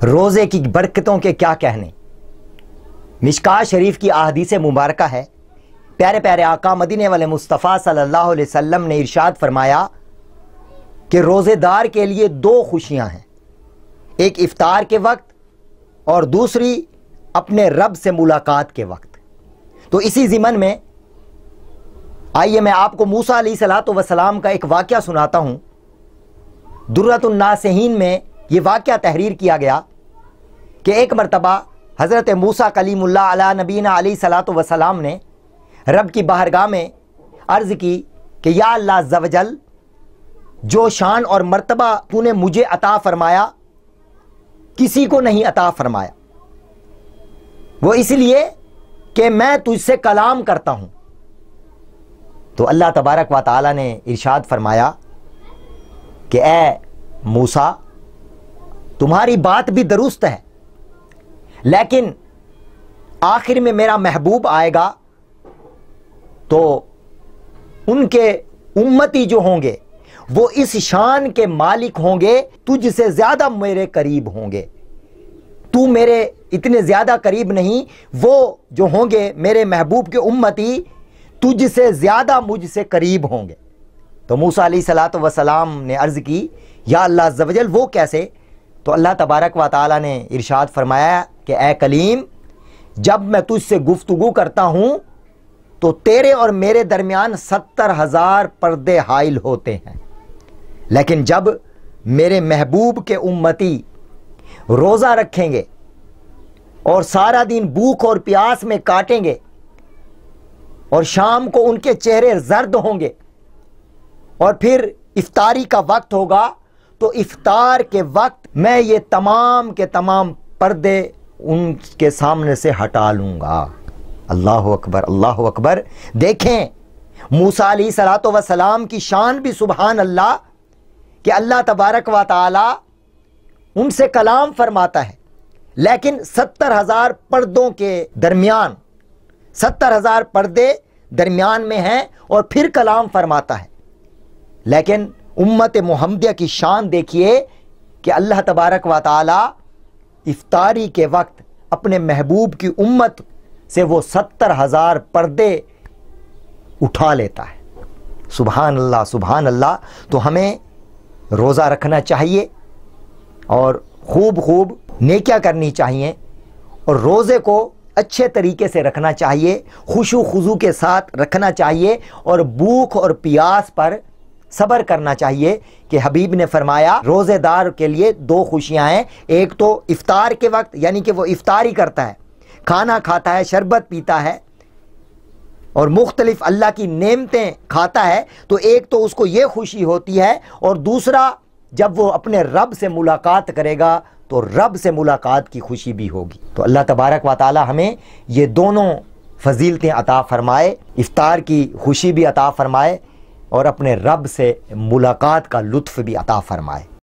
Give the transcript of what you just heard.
روزے کی برکتوں کے کیا کہنے۔ مشکات شریف کی احادیث مبارکہ ہے، پیارے پیارے آقا مدینے والے مصطفیٰ صلی اللہ علیہ وسلم نے ارشاد فرمایا کہ روزے دار کے لیے دو خوشیاں ہیں، ایک افطار کے وقت اور دوسری اپنے رب سے ملاقات کے وقت۔ تو اسی ضمن میں آئیے میں آپ کو موسیٰ علیہ السلام کا ایک واقعہ سناتا ہوں۔ درۃ الناصحین میں یہ واقعہ تحریر کیا گیا کہ ایک مرتبہ حضرت موسیٰ کلیم اللہ علیہ نبینا علیہ الصلوۃ والسلام نے رب کی بارگاہ میں عرض کی کہ یا اللہ عز و جل، جو شان اور مرتبہ تو نے مجھے عطا فرمایا کسی کو نہیں عطا فرمایا، وہ اس لیے کہ میں تجھ سے کلام کرتا ہوں۔ تو اللہ تبارک و تعالی نے ارشاد فرمایا کہ اے موسیٰ، تمہاری بات بھی درست ہے، لیکن آخر میں میرا محبوب آئے گا تو ان کے امتی جو ہوں گے وہ اس شان کے مالک ہوں گے، تجھ سے زیادہ میرے قریب ہوں گے، تو میرے اتنے زیادہ قریب نہیں، وہ جو ہوں گے میرے محبوب کے امتی تجھ سے زیادہ مجھ سے قریب ہوں گے۔ تو موسیٰ علیہ السلام نے عرض کی یا اللہ عز و جل وہ کیسے؟ تو اللہ تبارک و تعالی نے ارشاد فرمایا کہ اے کلیم، جب میں تجھ سے گفتگو کرتا ہوں تو تیرے اور میرے درمیان 70,000 پردے حائل ہوتے ہیں، لیکن جب میرے محبوب کے امتی روزہ رکھیں گے اور سارا دن بھوک اور پیاس میں کاٹیں گے اور شام کو ان کے چہرے زرد ہوں گے اور پھر افطاری کا وقت ہوگا، تو افطار کے وقت میں یہ تمام کے تمام پردے ان کے سامنے سے ہٹا لوں گا۔ اللہ اکبر، اللہ اکبر۔ دیکھیں موسیٰ علیہ السلام کی شان بھی سبحان اللہ کہ اللہ تبارک و تعالی ان سے کلام فرماتا ہے، لیکن 70,000 پردوں کے درمیان 70,000 پردے درمیان میں ہیں اور پھر کلام فرماتا ہے۔ لیکن امت محمدیہ کی شان دیکھیے کہ اللہ تبارک و تعالی افطاری کے وقت اپنے محبوب کی امت سے وہ 70,000 پردے اٹھا لیتا ہے۔ سبحان اللہ، سبحان اللہ۔ تو ہمیں روزہ رکھنا چاہیے اور خوب خوب نیکیاں کرنی چاہیے، اور روزے کو اچھے طریقے سے رکھنا چاہیے، خشوع و خضوع کے ساتھ رکھنا چاہیے، اور بھوک اور پیاس پر صبر کرنا چاہیے کہ حبیب نے فرمایا روزے دار کے لیے دو خوشیاں ہیں، ایک تو افطار کے وقت یعنی کہ وہ افطاری کرتا ہے، کھانا کھاتا ہے، شربت پیتا ہے اور مختلف اللہ کی نعمتیں کھاتا ہے، تو ایک تو اس کو یہ خوشی ہوتی ہے، اور دوسرا جب وہ اپنے رب سے ملاقات کرے گا تو رب سے ملاقات کی خوشی بھی ہوگی۔ تو اللہ تبارک و تعالی ہمیں یہ دونوں فضیلتیں عطا فرمائے، افطار کی خوشی بھی عطا فرمائے اور اپنے رب سے ملاقات کا لطف بھی عطا فرمائے۔